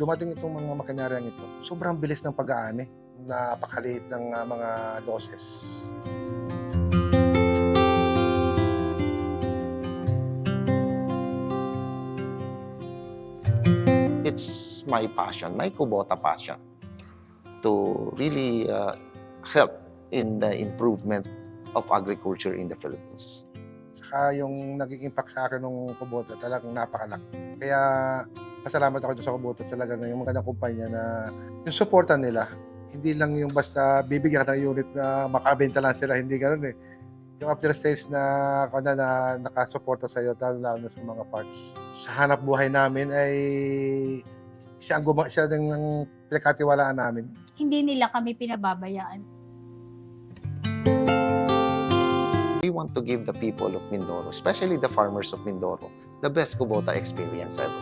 dumating itong mga makinaryang ito, sobrang bilis ng pag-aani. Napakaliit ng mga losses. It's my passion, my Kubota passion, to really help in the improvement of agriculture in the Philippines. Saka yung naging impact sa akin ng Kubota talagang napakalaki. Kaya pasalamat ako doon sa Kubota talaga na yung magandang kumpanya na yung supportan nila. Hindi lang yung basta bibigyan ka ng unit na makabenta lang sila, hindi ganoon eh. Yung after sales na nakasuporta sa iyo, lalo na sa mga parts. Sa hanap buhay namin ay siya din ang pinagkatiwalaan namin. Hindi nila kami pinababayaan. We want to give the people of Mindoro, especially the farmers of Mindoro, the best Kubota experience ever.